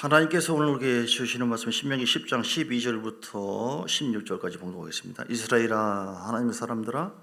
하나님께서 오늘 우리에게 주시는 말씀 신명기 10장 12절부터 16절까지 봉독하겠습니다. 이스라엘아, 하나님의 사람들아,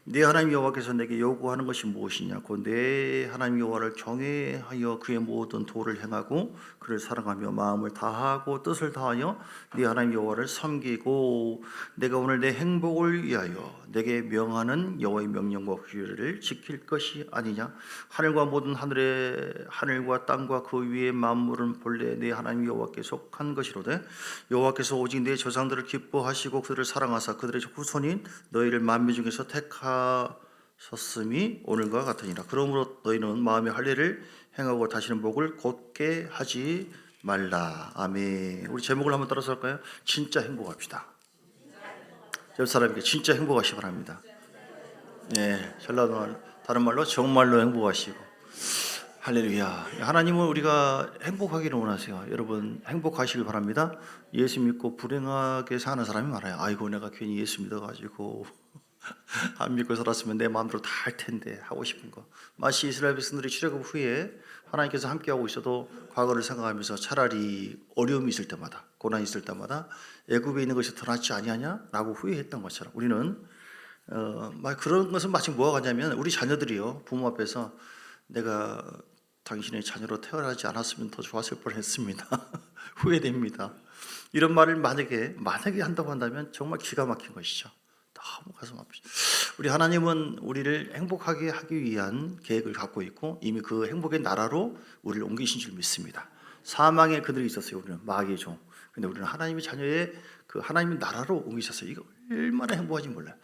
네 하나님 여호와께서 내게 요구하는 것이 무엇이냐? 곧 내 하나님 여호와를 경외하여 그의 모든 도를 행하고 그를 사랑하며 마음을 다하고 뜻을 다하여 네 하나님 여호와를 섬기고 내가 오늘 내 행복을 위하여 내게 명하는 여호와의 명령과 규례를 지킬 것이 아니냐? 하늘과 모든 하늘과 땅과 그 위의 만물은 본래 네 하나님 여호와께 속한 것이로되 여호와께서 오직 네 조상들을 기뻐하시고 그들을 사랑하사 그들의 후손인 너희를 만민 중에서 택하셨음이 오늘과 같으니라. 그러므로 너희는 마음의 할례를 행하고 다시는 목을 곧게 하지 말라. 아멘. 우리 제목을 한번 따라서 할까요? 진짜 행복합시다. 옆 사람에게 진짜 행복하시기 바랍니다. 네, 전라도 다른 말로 정말로 행복하시고. 할렐루야. 하나님은 우리가 행복하기를 원하세요. 여러분 행복하시길 바랍니다. 예수 믿고 불행하게 사는 사람이 많아요. 아이고 내가 괜히 예수 믿어가지고 안 믿고 살았으면 내 마음대로 다 할 텐데 하고 싶은 거. 마치 이스라엘 백성들이 출애굽 후에 하나님께서 함께하고 있어도 과거를 생각하면서 차라리 어려움이 있을 때마다, 고난이 있을 때마다 애굽에 있는 것이 더 낫지 아니하냐? 라고 후회했던 것처럼 우리는 그런 것은 마치 뭐가 같냐면 우리 자녀들이요, 부모 앞에서 내가 당신의 자녀로 태어나지 않았으면 더 좋았을 뻔했습니다. 후회됩니다. 이런 말을 만약에 한다고 한다면 정말 기가 막힌 것이죠. 너무 가슴 아프죠. 우리 하나님은 우리를 행복하게 하기 위한 계획을 갖고 있고 이미 그 행복의 나라로 우리를 옮기신 줄 믿습니다. 사망의 그늘이 있었어요. 우리는 마귀의 종. 근데 우리는 하나님의 자녀의 그 하나님의 나라로 옮기셨어요. 이거 얼마나 행복한지 몰라요.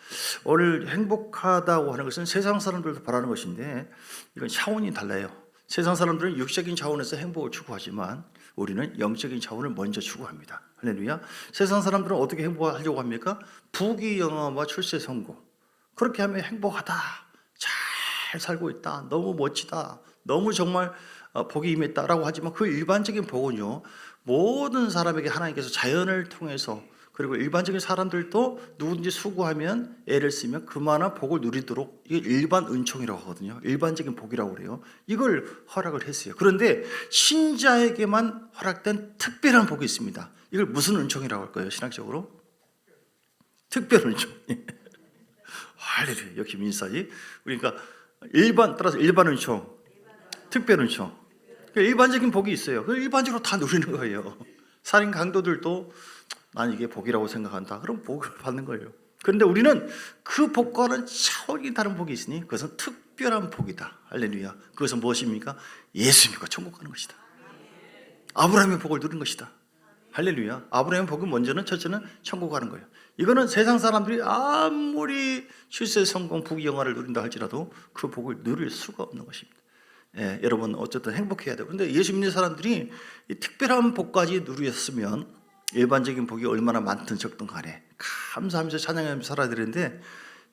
오늘 행복하다고 하는 것은 세상 사람들도 바라는 것인데 이건 차원이 달라요. 세상 사람들은 육적인 차원에서 행복을 추구하지만 우리는 영적인 차원을 먼저 추구합니다. 할렐루야. 세상 사람들은 어떻게 행복하려고 합니까? 부귀영화와 출세 성공. 그렇게 하면 행복하다, 잘 살고 있다, 너무 멋지다, 너무 정말 복이 임했다라고 하지만 그 일반적인 복은요, 모든 사람에게 하나님께서 자연을 통해서 그리고 일반적인 사람들도 누구든지 수고하면 애를 쓰면 그만한 복을 누리도록, 이게 일반 은총이라고 하거든요. 일반적인 복이라고 그래요. 이걸 허락을 했어요. 그런데 신자에게만 허락된 특별한 복이 있습니다. 이걸 무슨 은총이라고 할까요? 신학적으로 특별 은총. 할렐루야. 역시 민사이. 그러니까 따라서 일반 은총, 특별 은총. 그러니까 일반적인 복이 있어요. 그 일반적으로 다 누리는 거예요. 살인 강도들도 난 이게 복이라고 생각한다. 그럼 복을 받는 거예요. 그런데 우리는 그 복과는 차원이 다른 복이 있으니 그것은 특별한 복이다. 할렐루야. 그것은 무엇입니까? 예수 믿고 천국 가는 것이다. 아브라함의 복을 누린 것이다. 할렐루야. 아브라함의 복은 먼저는 첫째는 천국 가는 거예요. 이거는 세상 사람들이 아무리 출세 성공 부귀영화를 누린다 할지라도 그 복을 누릴 수가 없는 것입니다. 예, 여러분 어쨌든 행복해야 돼요. 그런데 예수 믿는 사람들이 이 특별한 복까지 누렸으면 일반적인 복이 얼마나 많든 적든 간에 감사하면서 찬양하면서 살아야 되는데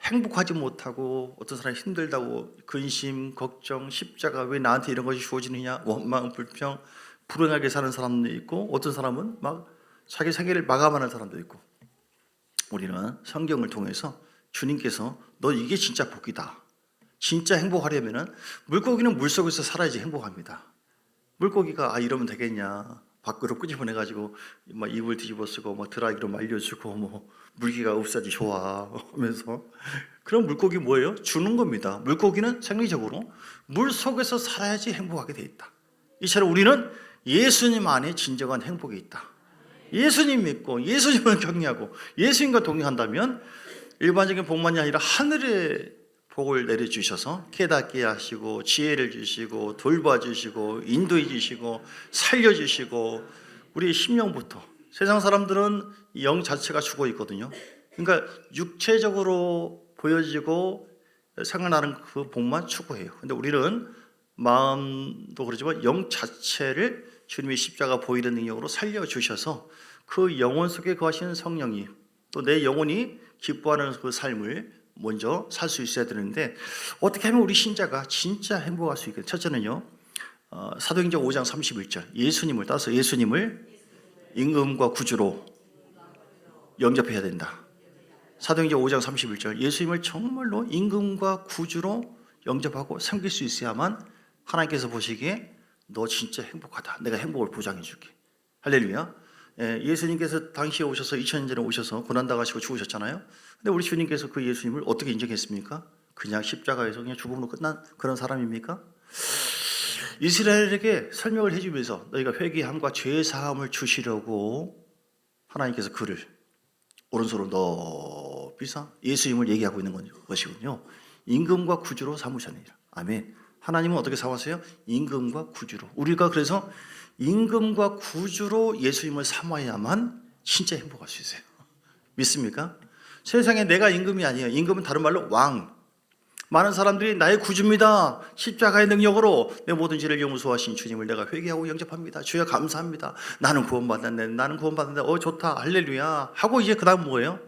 행복하지 못하고 어떤 사람이 힘들다고 근심, 걱정, 십자가 왜 나한테 이런 것이 주어지느냐, 원망, 불평, 불행하게 사는 사람도 있고 어떤 사람은 막 자기 생애를 마감하는 사람도 있고 우리는 성경을 통해서 주님께서 너 이게 진짜 복이다. 진짜 행복하려면은 물고기는 물속에서 살아야지 행복합니다. 물고기가 이러면 되겠냐, 밖으로 끄집어내가지고 막 이불 뒤집어 쓰고 막 드라이기로 말려주고 뭐 물기가 없어지 좋아 하면서, 그럼 물고기 뭐예요? 주는 겁니다. 물고기는 생리적으로 물 속에서 살아야지 행복하게 돼 있다. 이처럼 우리는 예수님 안에 진정한 행복이 있다. 예수님 믿고 예수님을 경외하고 예수님과 동행한다면 일반적인 복만이 아니라 하늘의 복을 내려주셔서 깨닫게 하시고 지혜를 주시고 돌봐주시고 인도해 주시고 살려주시고 우리 심령부터, 세상 사람들은 영 자체가 죽어 있거든요. 그러니까 육체적으로 보여지고 생각나는 그 복만 추구해요. 근데 우리는 마음도 그러지만 영 자체를 주님의 십자가 보이는 능력으로 살려주셔서 그 영혼 속에 거하시는 성령이 또 내 영혼이 기뻐하는 그 삶을 먼저 살 수 있어야 되는데 어떻게 하면 우리 신자가 진짜 행복할 수 있겠어요? 첫째는요, 사도행전 5장 31절 예수님을 따서 예수님을 임금과 구주로 영접해야 된다. 사도행전 5장 31절 예수님을 정말로 임금과 구주로 영접하고 섬길 수 있어야만 하나님께서 보시기에 너 진짜 행복하다. 내가 행복을 보장해 줄게. 할렐루야. 예수님께서 당시에 오셔서 2000년 전에 오셔서 고난당하시고 죽으셨잖아요. 근데 우리 주님께서 그 예수님을 어떻게 인정했습니까? 그냥 십자가에서 그냥 죽음으로 끝난 그런 사람입니까? 이스라엘에게 설명을 해주면서 너희가 회개함과 죄 사함을 주시려고 하나님께서 그를 오른손으로 높이사 예수님을 얘기하고 있는 것이군요. 임금과 구주로 삼으셨느니라. 아멘. 하나님은 어떻게 삼았어요? 임금과 구주로. 우리가 그래서 임금과 구주로 예수님을 삼아야만 진짜 행복할 수 있어요. 믿습니까? 세상에 내가 임금이 아니에요. 임금은 다른 말로 왕. 많은 사람들이 나의 구주입니다. 십자가의 능력으로 내 모든 죄를 용서하신 주님을 내가 회개하고 영접합니다. 주여 감사합니다. 나는 구원받았네. 나는 구원받았네. 좋다. 할렐루야. 하고 이제 그 다음 뭐예요?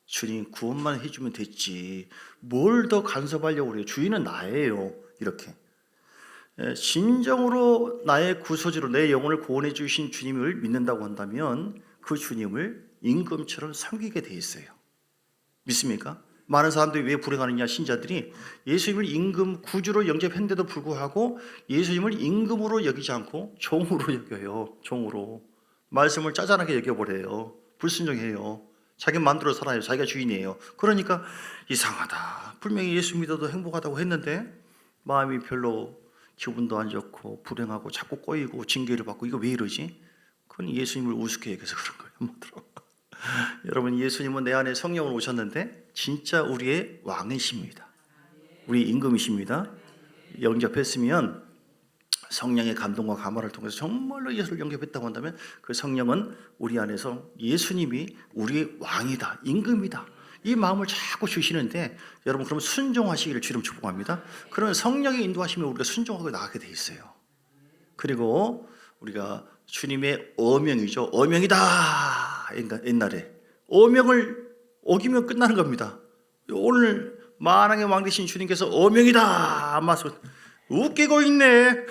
주님 구원만 해주면 됐지. 뭘 더 간섭하려고 그래요. 주인은 나예요. 이렇게. 진정으로 나의 구소지로 내 영혼을 구원해 주신 주님을 믿는다고 한다면 그 주님을 임금처럼 섬기게 돼 있어요. 믿습니까? 많은 사람들이 왜 불행하느냐, 신자들이 예수님을 임금 구주로 영접했는데도 불구하고 예수님을 임금으로 여기지 않고 종으로 여겨요. 종으로. 말씀을 짜잔하게 여겨버려요. 불순종해요. 자기 마음대로 살아요. 자기가 주인이에요. 그러니까 이상하다. 분명히 예수 믿어도 행복하다고 했는데 마음이 별로 기분도 안 좋고 불행하고 자꾸 꼬이고 징계를 받고 이거 왜 이러지? 그건 예수님을 우습게 여겨서 그런 거예요. 한마디로. 여러분, 예수님은 내 안에 성령을 오셨는데 진짜 우리의 왕이십니다. 우리 임금이십니다. 영접했으면 성령의 감동과 감화를 통해서 정말로 예수를 영접했다고 한다면 그 성령은 우리 안에서 예수님이 우리의 왕이다, 임금이다, 이 마음을 자꾸 주시는데 여러분, 그럼 순종하시기를 주님 축복합니다. 그러면 성령의 인도하시면 우리가 순종하고 나가게 돼 있어요. 그리고 우리가 주님의 어명이죠. 어명이다. 옛날에 어명을 어기면 끝나는 겁니다. 오늘 만왕의 왕 되신 주님께서 어명이다 말씀 웃기고 있네.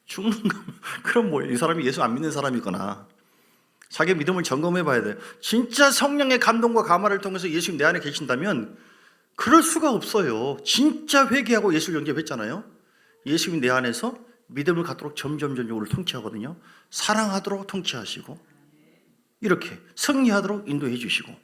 죽는 거. 그럼 뭐예요? 이 사람이 예수 안 믿는 사람이거나 자기 믿음을 점검해 봐야 돼요. 진짜 성령의 감동과 감화를 통해서 예수님 내 안에 계신다면 그럴 수가 없어요. 진짜 회개하고 예수를 영접했잖아요. 예수님 내 안에서 믿음을 갖도록 점점 우리를 통치하거든요. 사랑하도록 통치하시고 이렇게 승리하도록 인도해 주시고,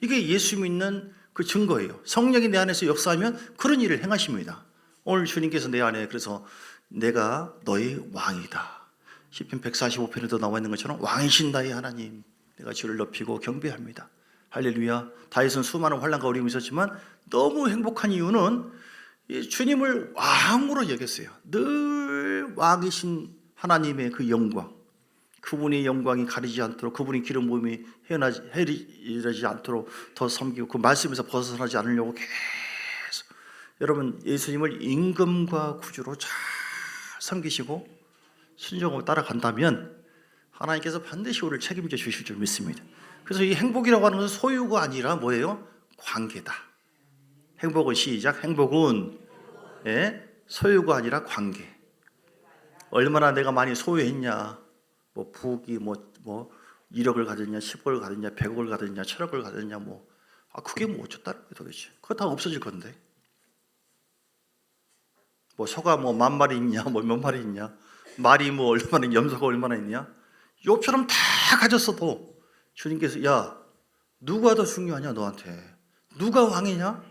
이게 예수 믿는 그 증거예요. 성령이 내 안에서 역사하면 그런 일을 행하십니다. 오늘 주님께서 내 안에 그래서 내가 너의 왕이다. 시편 145편에도 나와 있는 것처럼 왕이신 나의 하나님, 내가 주를 높이고 경배합니다. 할렐루야. 다윗은 수많은 환난과 어려움이 있었지만 너무 행복한 이유는 주님을 왕으로 여겼어요. 늘 왕이신 하나님의 그 영광, 그분의 영광이 가리지 않도록, 그분의 기름 부음이 헤리지 않도록 더 섬기고 그 말씀에서 벗어나지 않으려고 계속 여러분 예수님을 임금과 구주로 잘 섬기시고 순종하고 따라간다면 하나님께서 반드시 우리를 책임져 주실 줄 믿습니다. 그래서 이 행복이라고 하는 것은 소유가 아니라 뭐예요? 관계다. 행복은 시작. 행복은 소유가 아니라 관계. 얼마나 내가 많이 소유했냐, 뭐 부귀, 뭐 1억을 가졌냐, 10억을 가졌냐, 100억을 가졌냐, 1000억을 가졌냐, 그게 뭐 어쩌다는 거예요 도대체. 그거 다 없어질 건데. 뭐 소가 뭐 10,000마리 있냐, 뭐 몇 마리 있냐, 말이 뭐 얼마나, 염소가 얼마나 있냐, 욥처럼 다 가졌어도 주님께서 야, 누가 더 중요하냐 너한테, 누가 왕이냐,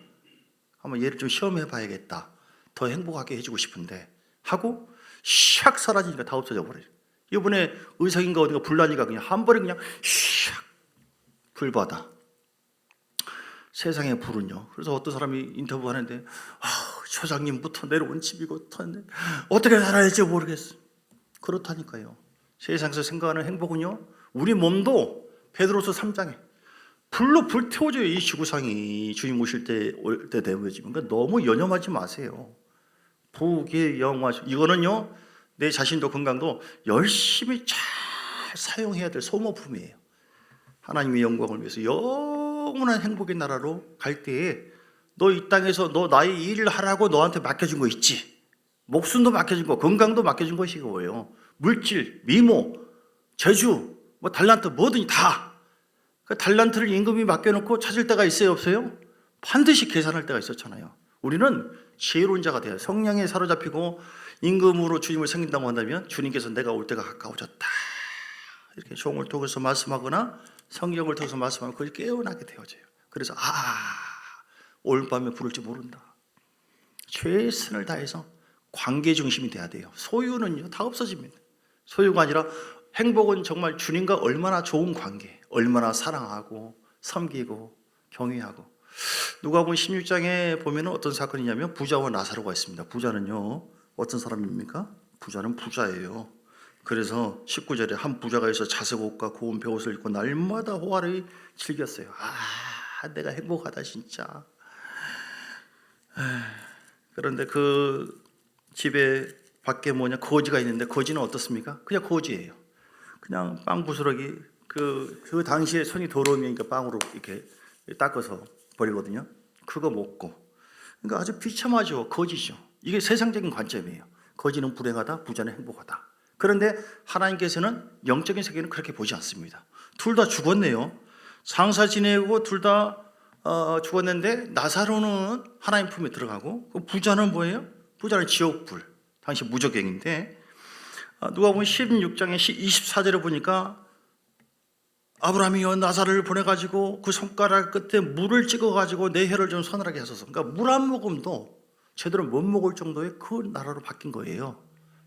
한번 얘를 좀 시험해 봐야겠다, 더 행복하게 해주고 싶은데 하고 샥 사라지니까 다 없어져 버려요. 이번에 의석인가 어디가 불나니까 그냥 한 번에 그냥 샥 불바다. 세상의 불은요. 그래서 어떤 사람이 인터뷰하는데 초장님부터 내려온 집이고 어떻게 살아야지 모르겠어. 그렇다니까요. 세상에서 생각하는 행복은요, 우리 몸도 베드로서 3장에 불로 불태워져요. 이 지구상이 주님 오실 때 되면. 그러니까 너무 연연하지 마세요. 부귀 영화, 이거는요 내 자신도 건강도 열심히 잘 사용해야 될 소모품이에요. 하나님의 영광을 위해서 영원한 행복의 나라로 갈 때에 너 이 땅에서 너 나의 일을 하라고 너한테 맡겨준 거 있지. 목숨도 맡겨준 거, 건강도 맡겨준 것이 뭐예요? 물질, 미모, 재주, 뭐 달란트, 뭐든지 다. 그 달란트를 임금이 맡겨놓고 찾을 때가 있어요, 없어요? 반드시 계산할 때가 있었잖아요. 우리는 지혜로운 자가 돼요. 성령에 사로잡히고 임금으로 주님을 섬긴다고 한다면 주님께서 내가 올 때가 가까워졌다, 이렇게 종을 통해서 말씀하거나 성경을 통해서 말씀하면 그걸 깨어나게 되어져요. 그래서 올 밤에 부를지 모른다. 최선을 다해서 관계 중심이 돼야 돼요. 소유는요 다 없어집니다. 소유가 아니라 행복은 정말 주님과 얼마나 좋은 관계, 얼마나 사랑하고 섬기고 경외하고. 누가복음 16장에 보면 어떤 사건이냐면 부자와 나사로가 있습니다. 부자는요 어떤 사람입니까? 부자는 부자예요. 그래서 19절에 한 부자가 있어 자색 옷과 고운 베옷을 입고 날마다 호화를 즐겼어요. 내가 행복하다 진짜. 그런데 그 집에 밖에 거지가 있는데 거지는 어떻습니까? 그냥 거지예요. 그냥 빵 부스러기, 그 당시에 손이 더러우니까 빵으로 이렇게 닦아서 버리거든요. 그거 먹고. 그러니까 아주 비참하죠. 거지죠. 이게 세상적인 관점이에요. 거지는 불행하다, 부자는 행복하다. 그런데 하나님께서는 영적인 세계는 그렇게 보지 않습니다. 둘 다 죽었네요. 장사 지내고 둘 다 죽었는데 나사로는 하나님 품에 들어가고, 부자는 뭐예요? 부자는 지옥불, 당시 무적행인데, 누가복음 16장의 24절에 보니까 아브라함이여 나사로를 보내가지고 그 손가락 끝에 물을 찍어가지고 내 혀를 좀 서늘하게 하소서. 그러니까 물 한 모금도 제대로 못 먹을 정도의 그 나라로 바뀐 거예요.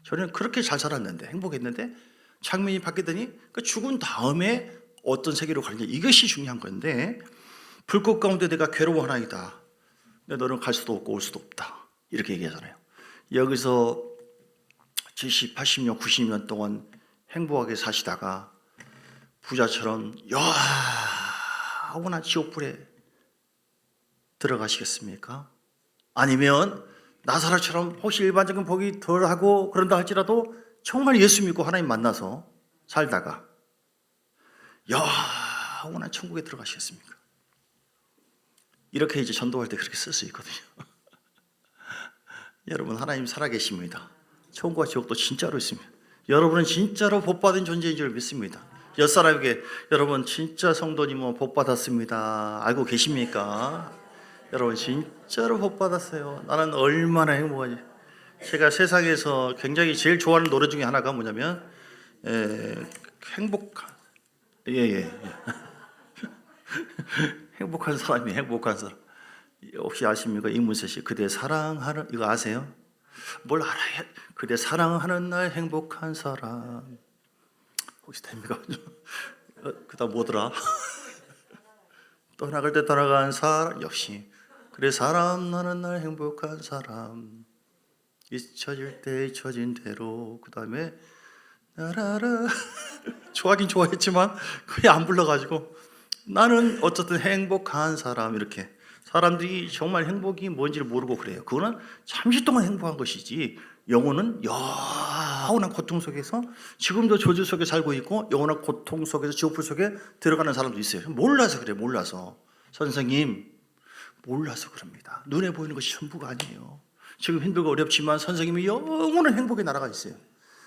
저는 그렇게 잘 살았는데, 행복했는데 장면이 바뀌더니 죽은 다음에 어떤 세계로 가느냐, 이것이 중요한 건데, 불꽃 가운데 내가 괴로워하나이다, 너는 갈 수도 없고 올 수도 없다, 이렇게 얘기하잖아요. 여기서 70, 80년, 90년 동안 행복하게 사시다가 부자처럼 영원한 지옥불에 들어가시겠습니까? 아니면 나사로처럼 혹시 일반적인 복이 덜하고 그런다 할지라도 정말 예수 믿고 하나님 만나서 살다가 영원한 천국에 들어가시겠습니까? 이렇게 이제 전도할 때 그렇게 쓸 수 있거든요. 여러분, 하나님 살아계십니다. 천국과 지옥도 진짜로 있습니다. 여러분은 진짜로 복받은 존재인 줄 믿습니다. 옆사람에게 여러분 진짜 성도님은 복받았습니다, 알고 계십니까? 여러분 진짜로 복받았어요. 나는 얼마나 행복하지. 제가 세상에서 굉장히 제일 좋아하는 노래 중에 하나가 뭐냐면 행복한 행복한 사람이 행복한 사람. 혹시 아십니까? 이문세 씨 그대 사랑하는, 이거 아세요? 뭘 알아야. 그대 사랑하는 날 행복한 사람. 혹시 됩니까? 그다음 뭐더라? 떠나갈 때 떠나간 사람. 역시 그래 사랑하는 날 행복한 사람, 잊혀질 때 잊혀진 대로. 그 다음에 나라라. 좋아하긴 좋아했지만 그게 안 불러가지고 나는 어쨌든 행복한 사람. 이렇게 사람들이 정말 행복이 뭔지를 모르고 그래요. 그거는 잠시 동안 행복한 것이지 영혼은 영원한 고통 속에서 지금도 저주 속에 살고 있고 영원한 고통 속에서 지옥불 속에 들어가는 사람도 있어요. 몰라서 그래요. 몰라서. 선생님, 몰라서 그럽니다. 눈에 보이는 것이 전부가 아니에요. 지금 힘들고 어렵지만 선생님이 영원한 행복의 나라가 있어요.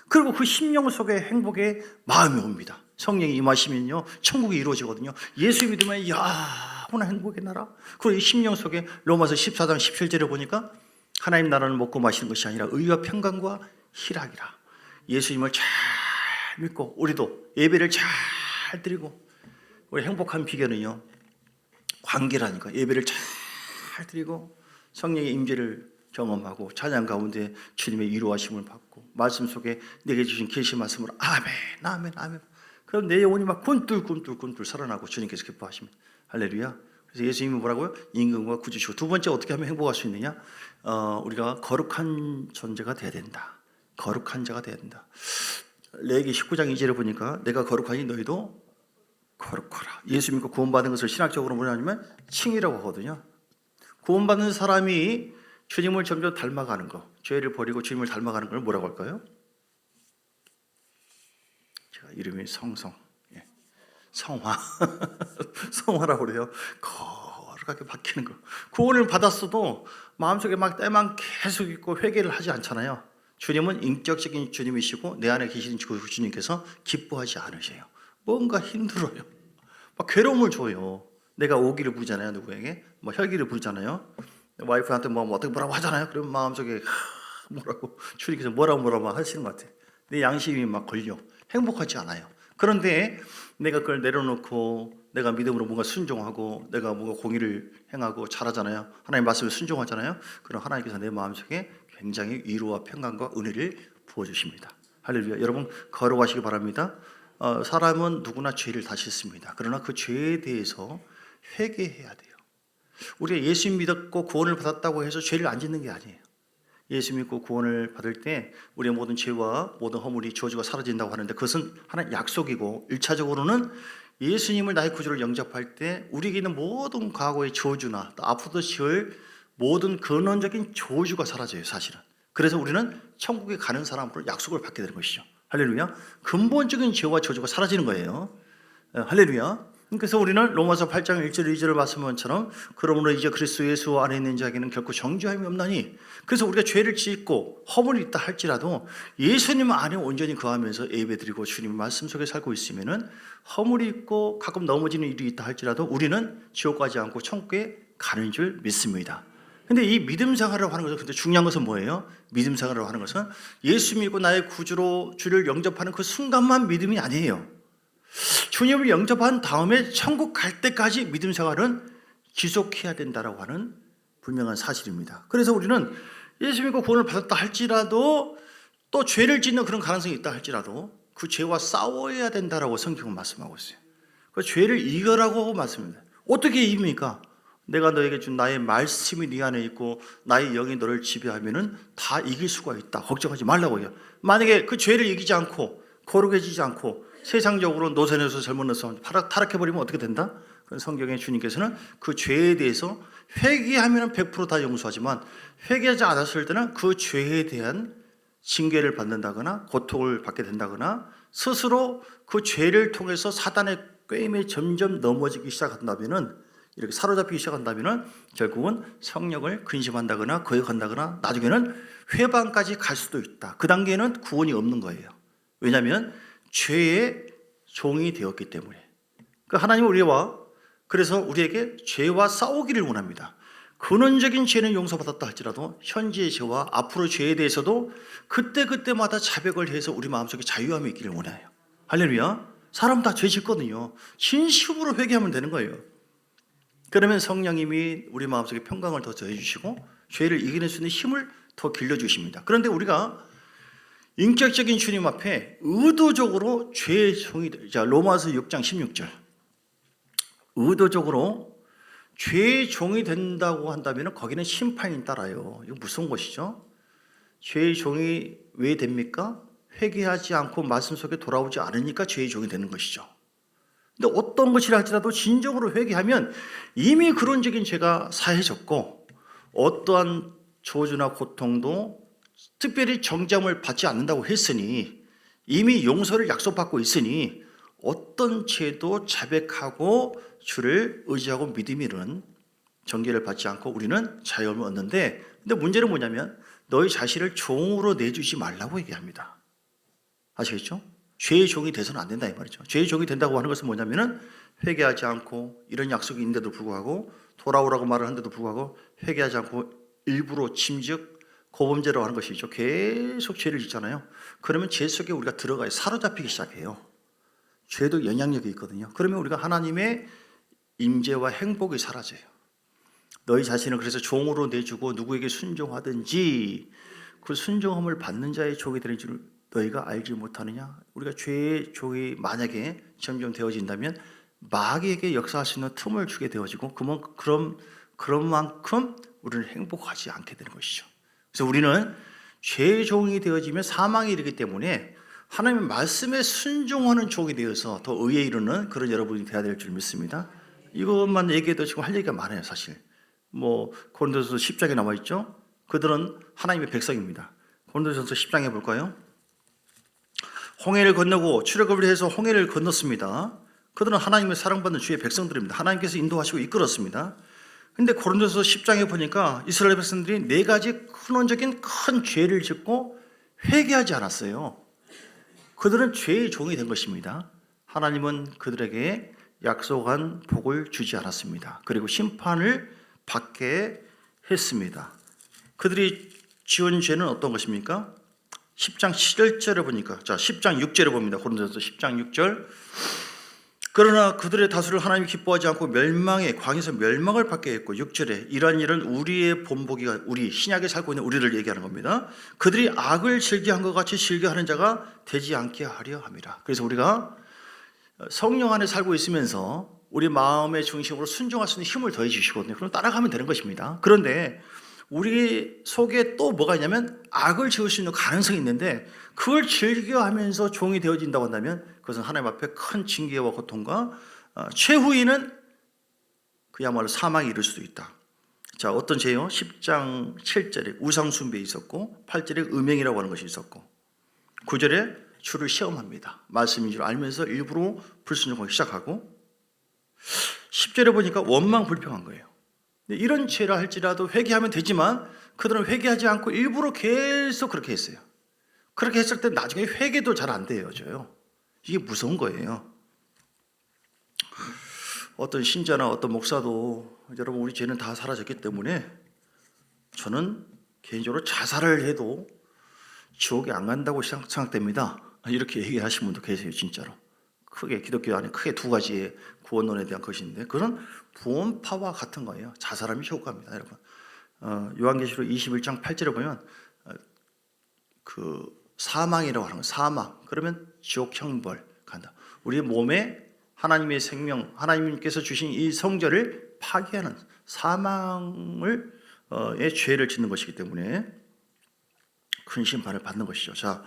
그리고 그 심령 속에 행복의 마음이 옵니다. 성령이 임하시면요 천국이 이루어지거든요. 예수 믿으면 영원한 행복의 나라. 그리고 이 심령 속에 로마서 14장 17절에 보니까 하나님 나라는 먹고 마시는 것이 아니라 의와 평강과 희락이라. 예수님을 잘 믿고 우리도 예배를 잘 드리고, 우리 행복한 비결은요 관계라니까. 예배를 잘 드리고 성령의 임재를 경험하고 찬양 가운데 주님의 위로하심을 받고 말씀 속에 내게 주신 계시 말씀으로 아멘 아멘 아멘. 그럼 내 영혼이 막 꿈틀꿈틀 살아나고 주님께서 기뻐하시면 할렐루야. 그래서 예수님은 뭐라고요? 임금과 구주시고. 두 번째 어떻게 하면 행복할 수 있느냐? 우리가 거룩한 존재가 돼야 된다. 거룩한 자가 돼야 된다. 레위기 19장 2절에 보니까 내가 거룩하니 너희도 거룩하라. 예수 믿고 구원받은 것을 신학적으로 뭐냐면 칭이라고 하거든요. 구원받는 사람이 주님을 점점 닮아가는 거, 죄를 버리고 주님을 닮아가는 걸 뭐라고 할까요? 제가 이름이 성화 성화라고 그래요. 거룩하게 바뀌는 거. 구원을 받았어도 마음속에 막 때만 계속 있고 회개를 하지 않잖아요. 주님은 인격적인 주님이시고 내 안에 계시는 주님께서 기뻐하지 않으세요. 뭔가 힘들어요. 막 괴로움을 줘요. 내가 오기를 부르잖아요. 누구에게? 혈기를 부르잖아요. 와이프한테 뭐 어떻게 뭐라고 하잖아요. 그러면 마음속에 뭐라고 주님께서 뭐라고 하시는 것 같아요. 내 양심이 막 걸려. 행복하지 않아요. 그런데 내가 그걸 내려놓고 내가 믿음으로 뭔가 순종하고 내가 뭔가 공의를 행하고 잘하잖아요. 하나님 말씀에 순종하잖아요. 그럼 하나님께서 내 마음속에 굉장히 위로와 평강과 은혜를 부어주십니다. 할렐루야. 여러분 걸어가시기 바랍니다. 사람은 누구나 죄를 다 짓습니다. 그러나 그 죄에 대해서 회개해야 돼요. 우리가 예수 믿었고 구원을 받았다고 해서 죄를 안 짓는 게 아니에요. 예수 믿고 구원을 받을 때 우리의 모든 죄와 모든 허물이 저주가 사라진다고 하는데 그것은 하나의 약속이고 1차적으로는 예수님을 나의 구주로 영접할 때 우리에게 있는 모든 과거의 저주나 또 앞으로 지을 모든 근원적인 저주가 사라져요, 사실은. 그래서 우리는 천국에 가는 사람으로 약속을 받게 되는 것이죠. 할렐루야. 근본적인 죄와 저주가 사라지는 거예요. 할렐루야. 그래서 우리는 로마서 8장 1절 2절을 말씀처럼 그러므로 이제 그리스도 예수 안에 있는 자에게는 결코 정죄함이 없나니, 그래서 우리가 죄를 짓고 허물이 있다 할지라도 예수님 안에 온전히 거하면서 예배드리고 주님 말씀 속에 살고 있으면은 허물이 있고 가끔 넘어지는 일이 있다 할지라도 우리는 지옥 가지 않고 천국에 가는 줄 믿습니다. 근데 이 믿음 생활을 하는 것은, 근데 중요한 것은 뭐예요? 믿음 생활을 하는 것은 예수 믿고 나의 구주로 주를 영접하는 그 순간만 믿음이 아니에요. 주님을 영접한 다음에 천국 갈 때까지 믿음 생활은 지속해야 된다라고 하는 분명한 사실입니다. 그래서 우리는 예수 믿고 구원을 받았다 할지라도 또 죄를 짓는 그런 가능성이 있다 할지라도 그 죄와 싸워야 된다라고 성경은 말씀하고 있어요. 그 죄를 이겨라고 말씀합니다. 어떻게 이깁니까? 내가 너에게 준 나의 말씀이 네 안에 있고 나의 영이 너를 지배하면은 다 이길 수가 있다. 걱정하지 말라고 해요. 만약에 그 죄를 이기지 않고 거룩해지지 않고 세상적으로 노선에서 잘못해서 타락해버리면 어떻게 된다? 성경의 주님께서는 그 죄에 대해서 회개하면 100% 다 용서하지만 회개하지 않았을 때는 그 죄에 대한 징계를 받는다거나 고통을 받게 된다거나 스스로 그 죄를 통해서 사단의 꾀임에 점점 넘어지기 시작한다면은, 이렇게 사로잡히기 시작한다면은 결국은 성령을 근심한다거나 거역한다거나 나중에는 회방까지 갈 수도 있다. 그 단계에는 구원이 없는 거예요. 왜냐하면 죄의 종이 되었기 때문에. 하나님은 그래서 우리에게 죄와 싸우기를 원합니다. 근원적인 죄는 용서받았다 할지라도 현재의 죄와 앞으로 죄에 대해서도 그때그때마다 자백을 해서 우리 마음속에 자유함이 있기를 원해요. 할렐루야. 사람 다 죄 짓거든요. 진심으로 회개하면 되는 거예요. 그러면 성령님이 우리 마음속에 평강을 더 더해주시고 죄를 이겨낼 수 있는 힘을 더 길러주십니다. 그런데 우리가 인격적인 주님 앞에 의도적으로 죄의 종이, 로마서 6장 16절, 의도적으로 죄의 종이 된다고 한다면 거기는 심판이 따라요. 이거 무슨 것이죠? 죄의 종이 왜 됩니까? 회개하지 않고 말씀 속에 돌아오지 않으니까 죄의 종이 되는 것이죠. 근데 어떤 것이라 할지라도 진정으로 회개하면 이미 근원적인 죄가 사해졌고 어떠한 저주나 고통도 특별히 정죄함을 받지 않는다고 했으니, 이미 용서를 약속받고 있으니 어떤 죄도 자백하고 주를 의지하고 믿음이는 정죄를 받지 않고 우리는 자유함을 얻는데, 근데 문제는 뭐냐면 너희 자신을 종으로 내주지 말라고 얘기합니다. 아시겠죠? 죄의 종이 돼서는 안 된다 이 말이죠. 죄의 종이 된다고 하는 것은 뭐냐면은 회개하지 않고 이런 약속이 있는데도 불구하고 돌아오라고 말을 하는데도 불구하고 회개하지 않고 일부러 침즉 고범죄라고 하는 것이죠. 계속 죄를 짓잖아요. 그러면 죄 속에 우리가 들어가요. 사로잡히기 시작해요. 죄도 영향력이 있거든요. 그러면 우리가 하나님의 임재와 행복이 사라져요. 너희 자신을 그래서 종으로 내주고 누구에게 순종하든지 그 순종함을 받는 자의 종이 되는 줄 너희가 알지 못하느냐? 우리가 죄의 종이 만약에 점점 되어진다면 마귀에게 역사할 수 있는 틈을 주게 되어지고 그런 만큼 우리는 행복하지 않게 되는 것이죠. 그래서 우리는 죄의 종이 되어지면 사망에 이르기 때문에 하나님의 말씀에 순종하는 종이 되어서 더 의에 이르는 그런 여러분이 되어야 될 줄 믿습니다. 이것만 얘기해도 지금 할 얘기가 많아요, 사실. 고린도전서 10장에 나와 있죠. 그들은 하나님의 백성입니다. 고린도전서 10장에 볼까요? 홍해를 건너고 출애굽을 해서 홍해를 건넜습니다. 그들은 하나님의 사랑받는 주의 백성들입니다. 하나님께서 인도하시고 이끌었습니다. 근데 고린도서 10장에 보니까 이스라엘 백성들이 4가지 근원적인 큰 죄를 짓고 회개하지 않았어요. 그들은 죄의 종이 된 것입니다. 하나님은 그들에게 약속한 복을 주지 않았습니다. 그리고 심판을 받게 했습니다. 그들이 지은 죄는 어떤 것입니까? 10장 7절에 보니까, 자 10장 6절에 봅니다. 고린도전서 10장 6절. 그러나 그들의 다수를 하나님이 기뻐하지 않고 멸망에, 광에서 멸망을 받게 했고, 6절에 이러한 일은 우리의 본보기가, 우리 신약에 살고 있는 우리를 얘기하는 겁니다. 그들이 악을 즐겨한 것 같이 즐겨하는 자가 되지 않게 하려 함이라. 그래서 우리가 성령 안에 살고 있으면서 우리 마음의 중심으로 순종할 수 있는 힘을 더해 주시거든요. 그럼 따라가면 되는 것입니다. 그런데 우리 속에 또 뭐가 있냐면 악을 지을 수 있는 가능성이 있는데, 그걸 즐겨하면서 종이 되어진다고 한다면 그것은 하나님 앞에 큰 징계와 고통과 최후에는 그야말로 사망에 이를 수도 있다. 자, 어떤 죄요? 10장 7절에 우상 숭배에 있었고, 8절에 음행이라고 하는 것이 있었고, 9절에 주를 시험합니다. 말씀인 줄 알면서 일부러 불순종하기 시작하고, 10절에 보니까 원망 불평한 거예요. 이런 죄라 할지라도 회개하면 되지만 그들은 회개하지 않고 일부러 계속 그렇게 했어요. 그렇게 했을 때 나중에 회개도 잘 안 되어져요. 이게 무서운 거예요. 어떤 신자나 어떤 목사도, 여러분 우리 죄는 다 사라졌기 때문에 저는 개인적으로 자살을 해도 지옥에 안 간다고 생각됩니다. 이렇게 얘기하시는 분도 계세요. 진짜로. 크게 기독교 안에 크게 두 가지의 구원론에 대한 것인데, 그런 부원파와 같은 거예요. 자살하면 효과입니다, 여러분. 요한계시록 21장 8절에 보면 그 사망이라고 하는 거, 사망. 그러면 지옥 형벌 간다. 우리 몸에 하나님의 생명, 하나님께서 주신 이 성전을 파괴하는 사망을 의 죄를 짓는 것이기 때문에 큰 심판을 받는 것이죠. 자,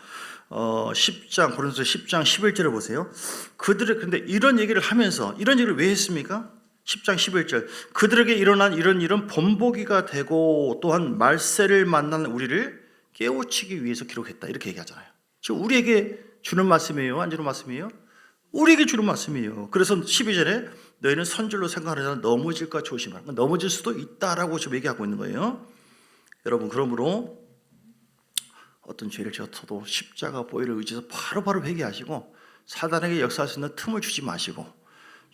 10장 고린도서 10장 11절을 보세요. 그들의, 근데 이런 얘기를 하면서, 이런 얘기를 왜 했습니까? 10장 11절. 그들에게 일어난 이런 일은 본보기가 되고 또한 말세를 만난 우리를 깨우치기 위해서 기록했다. 이렇게 얘기하잖아요. 지금 우리에게 주는 말씀이에요? 안 주는 말씀이에요? 우리에게 주는 말씀이에요. 그래서 12절에 너희는 선줄로 생각하는 자는 넘어질까 조심하라. 넘어질 수도 있다라고 지금 얘기하고 있는 거예요. 여러분, 그러므로 어떤 죄를 지어도 십자가 보혈을 의지해서 바로바로 회개하시고, 사단에게 역사할 수 있는 틈을 주지 마시고,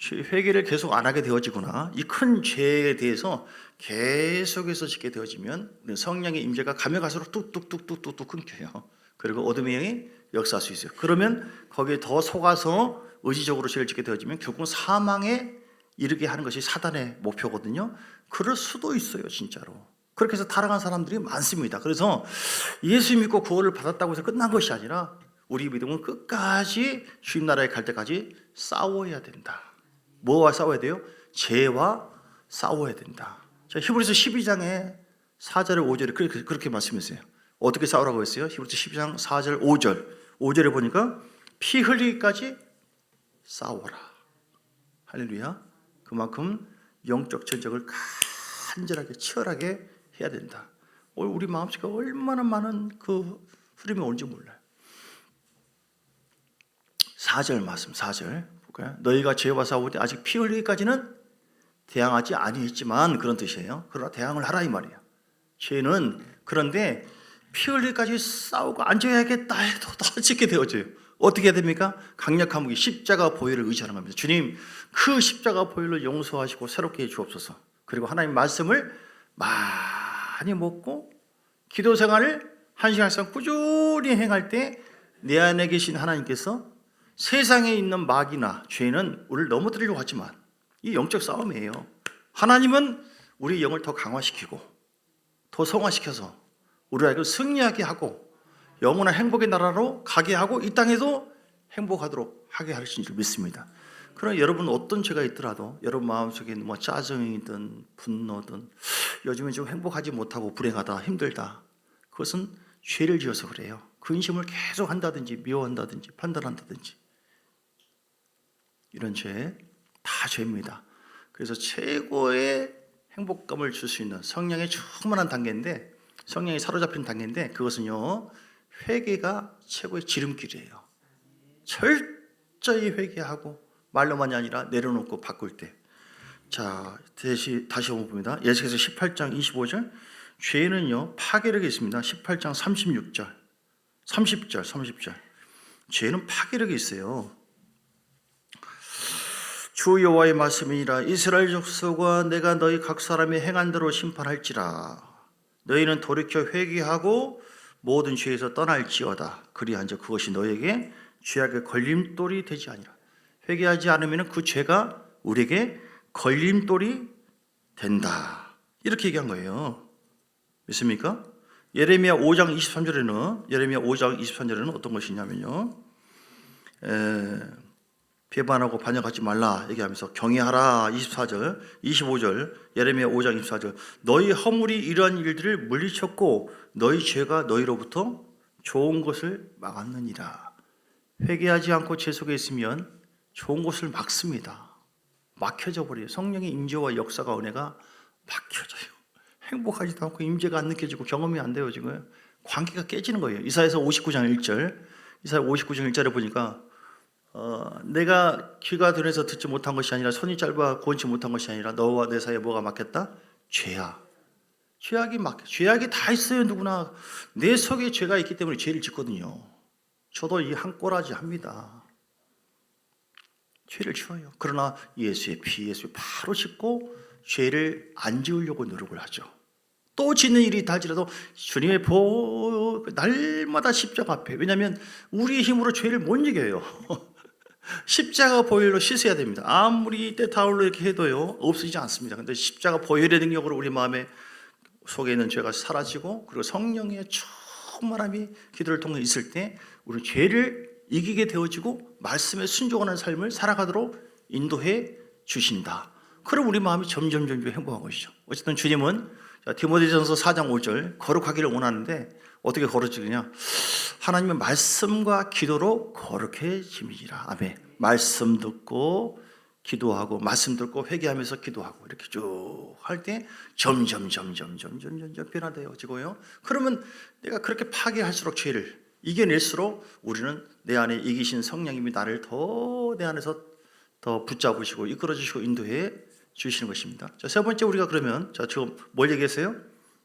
회개를 계속 안 하게 되어지거나 이 큰 죄에 대해서 계속해서 짓게 되어지면 성령의 임재가 가면 갈수록 뚝뚝뚝뚝뚝 끊겨요. 그리고 어둠의 영이 역사할 수 있어요. 그러면 거기에 더 속아서 의지적으로 죄를 짓게 되어지면 결국은 사망에 이르게 하는 것이 사단의 목표거든요. 그럴 수도 있어요, 진짜로. 그렇게 해서 타락한 사람들이 많습니다. 그래서 예수 믿고 구원을 받았다고 해서 끝난 것이 아니라 우리 믿음은 끝까지 주님 나라에 갈 때까지 싸워야 된다. 뭐와 싸워야 돼요? 죄와 싸워야 된다. 자, 히브리서 12장에 4절 5절에 그렇게 말씀했어요. 어떻게 싸우라고 했어요? 히브리서 12장 4절 5절. 5절에 보니까 피 흘리기까지 싸워라. 할렐루야. 그만큼 영적 전쟁을 간절하게 치열하게 해야 된다. 우리 마음속에 얼마나 많은 그 흐름이 오는지 몰라요. 4절 말씀, 4절 볼까요? 너희가 죄와 싸울 때 아직 피 흘리기까지는 대항하지 아니했지만, 그런 뜻이에요. 그러나 대항을 하라 이 말이에요. 죄는, 그런데 피 흘리기까지 싸우고 앉아야겠다 해도 다 짓게 되어져요. 어떻게 해야 됩니까? 강력한 무기 십자가 보혈을 의지하는 겁니다. 주님, 그 십자가 보혈을 용서하시고 새롭게 해 주옵소서. 그리고 하나님 말씀을 많이 먹고 기도 생활을 1시간 이상 꾸준히 행할 때 내 안에 계신 하나님께서 세상에 있는 마귀나 죄는 우리를 넘어뜨리려고 하지만 이 영적 싸움이에요. 하나님은 우리 영을 더 강화시키고 더 성화시켜서 우리를 승리하게 하고 영원한 행복의 나라로 가게 하고 이 땅에도 행복하도록 하게 하실 줄 믿습니다. 그러나 여러분 어떤 죄가 있더라도 여러분 마음속에 뭐 짜증이든 분노든 요즘에 좀 행복하지 못하고 불행하다, 힘들다, 그것은 죄를 지어서 그래요. 근심을 계속 한다든지 미워한다든지 판단한다든지 이런 죄 다 죄입니다. 그래서 최고의 행복감을 줄 수 있는 성령의 충만한 단계인데, 성령이 사로잡힌 단계인데, 그것은요 회개가 최고의 지름길이에요. 철저히 회개하고 말로만이 아니라 내려놓고 바꿀 때. 자, 다시 한번 봅니다. 예수께서 18장 25절. 죄는요 파괴력이 있습니다. 18장 36절 30절. 죄는 파괴력이 있어요. 주 여호와의 말씀이니라. 이스라엘 족속아, 내가 너희 각 사람이 행한 대로 심판할지라. 너희는 돌이켜 회개하고 모든 죄에서 떠날지어다. 그리한즉 그것이 너희에게 죄악의 걸림돌이 되지 아니라. 회개하지 않으면 그 죄가 우리에게 걸림돌이 된다. 이렇게 얘기한 거예요. 믿습니까? 예레미야 5장 23절에는 어떤 것이 있냐면요, 배반하고 반역하지 말라 얘기하면서 경외하라. 24절 25절 예레미야 5장 24절 너희 허물이 이러한 일들을 물리쳤고 너희 죄가 너희로부터 좋은 것을 막았느니라. 회개하지 않고 죄 속에 있으면 좋은 것을 막습니다. 막혀져 버려요. 성령의 임재와 역사가, 은혜가 막혀져요. 행복하지도 않고 임재가 안 느껴지고 경험이 안 돼요. 지금 관계가 깨지는 거예요. 이사야서 59장 1절 이사야 59장 1절에 보니까 내가 귀가 둔해서 듣지 못한 것이 아니라 손이 짧아 구원치 못한 것이 아니라 너와 내 사이에 뭐가 막혔다? 죄야. 죄악이 다 있어요. 누구나 내 속에 죄가 있기 때문에 죄를 짓거든요. 저도 이 한 꼬라지 합니다. 죄를 지어요. 그러나 예수의 바로 씻고 죄를 안 지으려고 노력을 하죠. 또 짓는 일이 있다 할지라도 주님의 날마다 십자가 앞에, 왜냐하면 우리의 힘으로 죄를 못 이겨요. 십자가 보혈로 씻어야 됩니다. 아무리 때타올로 이렇게 해도요 없어지지 않습니다. 근데 십자가 보혈의 능력으로 우리 마음에 속에 있는 죄가 사라지고, 그리고 성령의 충만함이 기도를 통해 있을 때 우리 죄를 이기게 되어지고 말씀에 순종하는 삶을 살아가도록 인도해 주신다. 그럼 우리 마음이 점점 행복한 것이죠. 어쨌든 주님은 디모데전서 4장 5절 거룩하기를 원하는데 어떻게 거룩해지느냐? 하나님의 말씀과 기도로 거룩해짐이라. 아멘. 말씀 듣고 기도하고, 말씀 듣고 회개하면서 기도하고, 이렇게 쭉 할 때 점점 변화되어지고요. 그러면 내가 그렇게 파괴할수록, 죄를 이겨낼수록 우리는 내 안에 이기신 성령님이 나를 더 내 안에서 더 붙잡으시고 이끌어 주시고 인도해 주시는 것입니다. 자, 세 번째, 우리가 그러면 지금 뭘 얘기했어요?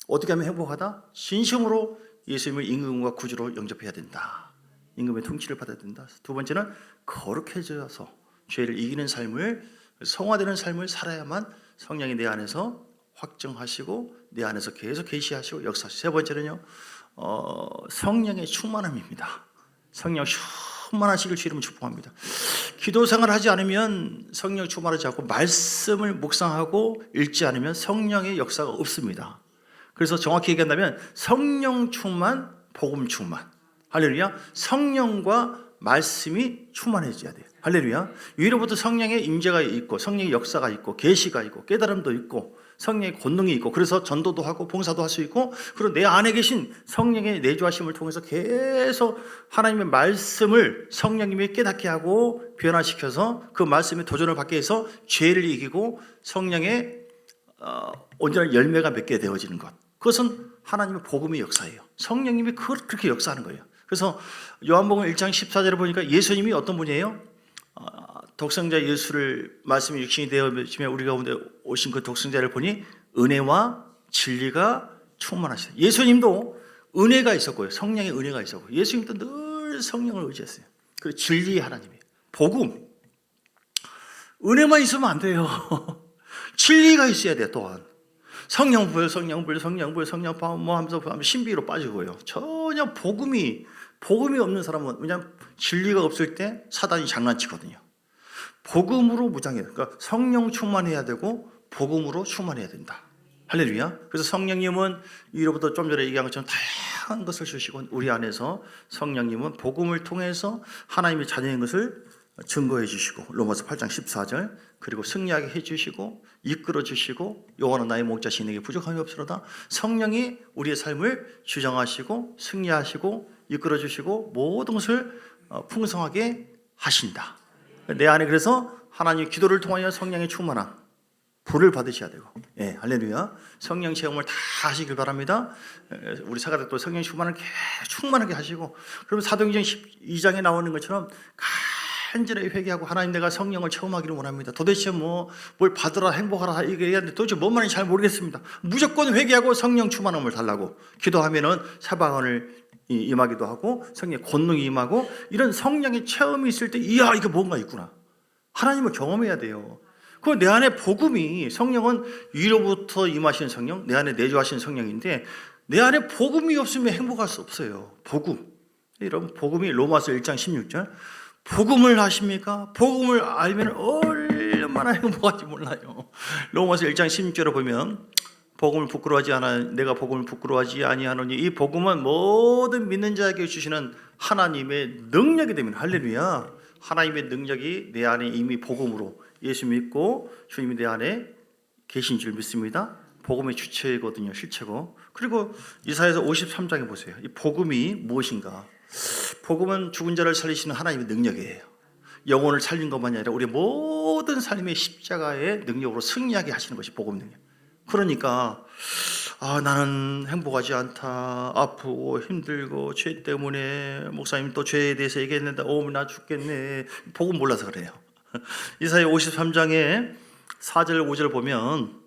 어떻게 하면 행복하다? 진심으로 예수님을 임금과 구주로 영접해야 된다. 임금의 통치를 받아야 된다. 두 번째는 거룩해져서 죄를 이기는 삶을, 성화되는 삶을 살아야만 성령이 내 안에서 확정하시고 내 안에서 계속 계시하시고 역사하시고. 세 번째는요, 성령의 충만함입니다. 성령 충만하시길 주님은 축복합니다. 기도 생활을 하지 않으면, 성령 충만하지 않고 말씀을 묵상하고 읽지 않으면 성령의 역사가 없습니다. 그래서 정확히 얘기한다면 성령 충만, 복음 충만. 할렐루야. 성령과 말씀이 충만해져야 돼요. 할렐루야. 위로부터 성령의 임재가 있고, 성령의 역사가 있고, 계시가 있고, 깨달음도 있고, 성령의 권능이 있고, 그래서 전도도 하고 봉사도 할 수 있고, 그리고 내 안에 계신 성령의 내주하심을 통해서 계속 하나님의 말씀을 성령님이 깨닫게 하고 변화시켜서 그 말씀에 도전을 받게 해서 죄를 이기고 성령의 온전한 열매가 맺게 되어지는 것. 그것은 하나님의 복음의 역사예요. 성령님이 그렇게 역사하는 거예요. 그래서 요한복음 1장 14절에 보니까 예수님이 어떤 분이에요? 독생자 예수를, 말씀이 육신이 되어지며 우리 가운데 오신 그 독생자를 보니 은혜와 진리가 충만하시다. 예수님도 은혜가 있었고요, 성령의 은혜가 있었고, 예수님도 늘 성령을 의지했어요. 그리고 진리의 하나님이에요. 복음, 은혜만 있으면 안 돼요. 진리가 있어야 돼요. 또한 성령불 뭐 하면서 신비로 빠지고요. 전혀 복음이 없는 사람은, 왜냐하면 진리가 없을 때 사단이 장난치거든요. 복음으로 무장해야 돼요. 그러니까 성령 충만해야 되고 복음으로 충만해야 된다. 할렐루야. 그래서 성령님은 위로부터 좀 전에 얘기한 것처럼 다양한 것을 주시고, 우리 안에서 성령님은 복음을 통해서 하나님의 자녀인 것을 증거해 주시고, 로마서 8장 14절, 그리고 승리하게 해 주시고 이끌어 주시고, 여호와는 나의 목자시니 내게 부족함이 없으로다. 성령이 우리의 삶을 주장하시고 승리하시고 이끌어 주시고 모든 것을 풍성하게 하신다. 내 안에 그래서 하나님 기도를 통하여 성령의 충만함, 불을 받으셔야 되고, 예, 할렐루야. 성령 체험을 다 하시길 바랍니다. 우리 사가족도 성령 충만하게 하시고, 그러면 사도행전 12장에 나오는 것처럼 간절히 회개하고, 하나님 내가 성령을 체험하기를 원합니다. 도대체 뭘 받으라 행복하라 이게 얘기하는데 도대체 뭔 말인지 잘 모르겠습니다. 무조건 회개하고 성령 충만함을 달라고 기도하면은 사방을 임하기도 하고 성령의 권능이 임하고, 이런 성령의 체험이 있을 때 이야 이게 뭔가 있구나. 하나님을 경험해야 돼요. 그 내 안에 복음이, 성령은 위로부터 임하신 성령, 내 안에 내주하신 성령인데 내 안에 복음이 없으면 행복할 수 없어요. 복음. 여러분, 복음이 로마서 1장 16절. 복음을 아십니까? 복음을 알면 얼마나 행복한지 몰라요. 로마서 1장 16절을 보면 복음을 부끄러워하지 않아, 내가 복음을 부끄러워하지 아니하노니 이 복음은 모든 믿는 자에게 주시는 하나님의 능력이 됩니다. 할렐루야. 하나님의 능력이 내 안에 이미 복음으로 예수 믿고 주님이 내 안에 계신 줄 믿습니다. 복음의 주체거든요. 실체고. 그리고 이사야서 53장에 보세요. 이 복음이 무엇인가? 복음은 죽은 자를 살리시는 하나님의 능력이에요. 영혼을 살린 것만이 아니라 우리 모든 삶의 십자가의 능력으로 승리하게 하시는 것이 복음 능력. 그러니까 나는 행복하지 않다, 아프고 힘들고 죄 때문에 목사님 또 죄에 대해서 얘기했는데 나 죽겠네. 복음 몰라서 그래요. 이사야 53장에 4절 5절 보면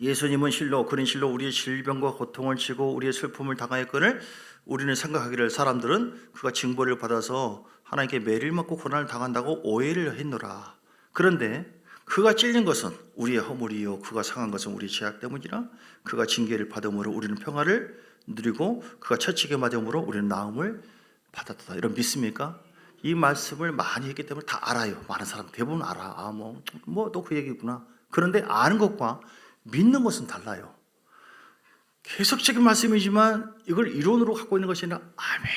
예수님은 실로 그런 실로 우리의 질병과 고통을 지고 우리의 슬픔을 당하였거늘 우리는 생각하기를 사람들은 그가 징벌을 받아서 하나님께 매를 맞고 고난을 당한다고 오해를 했노라. 그런데 그가 찔린 것은 우리의 허물이요 그가 상한 것은 우리의 죄악 때문이라. 그가 징계를 받음으로 우리는 평화를 누리고 그가 채찍에 맞음으로 우리는 나음을 받았다. 이런 믿습니까? 이 말씀을 많이 했기 때문에 다 알아요. 많은 사람 대부분 알아. 또 그 얘기구나. 그런데 아는 것과 믿는 것은 달라요. 계속적인 말씀이지만 이걸 이론으로 갖고 있는 것이 아니라 아멘.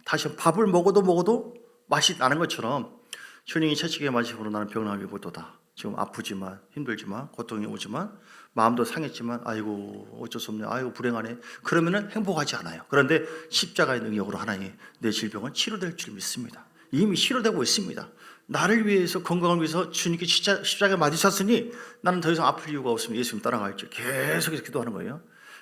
다시 밥을 먹어도 맛이 나는 것처럼 주님이 채찍에 맞으심으로 나는 병나음이 고도다. 지금 아프지만 힘들지만 고통이 오지만 마음도 상했지만 아이고 어쩔 수 없네. 아이고 불행하네. 그러면은 행복하지 않아요. 그런데 십자가의 능력으로 하나님 내 질병은 치료될 줄 믿습니다. 이미 치료되고 있습니다. 나를 위해서 건강을 위해서 주님께 십자가에 맞으셨으니 나는 더 이상 아플 이유가 없으면 예수님 따라갈 줄 계속해서 기도하는 거예요.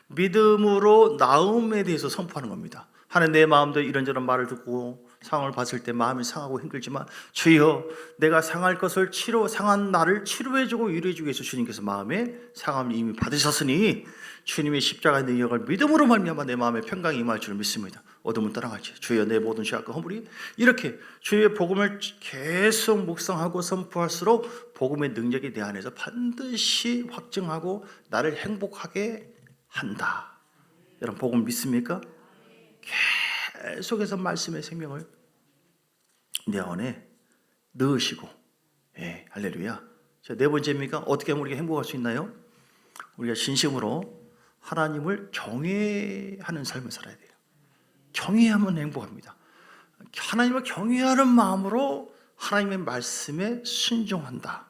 믿음으로 나음에 대해서 선포하는 겁니다. 하나님 내 마음도 이런저런 말을 듣고 상황을 봤을 때 마음이 상하고 힘들지만 주여 내가 상할 것을 상한 나를 치료해주고 위로해주기 위해서 주님께서 마음에 상함을 이미 받으셨으니 주님의 십자가의 능력을 믿음으로 말미암아 내 마음에 평강이 임할 줄 믿습니다. 어둠은 떠나갈지 주여 내 모든 죄악과 허물이 이렇게 주의 복음을 계속 묵상하고 선포할수록 복음의 능력이 내 안에서 반드시 확증하고 나를 행복하게 한다. 여러분 복음 믿습니까? 계속해서 말씀의 생명을 내 안에 넣으시고 할렐루야. 자, 네 번째입니까? 어떻게 하면 우리가 행복할 수 있나요? 우리가 진심으로 하나님을 경외하는 삶을 살아야 돼요. 경외하면 행복합니다. 하나님을 경외하는 마음으로 하나님의 말씀에 순종한다.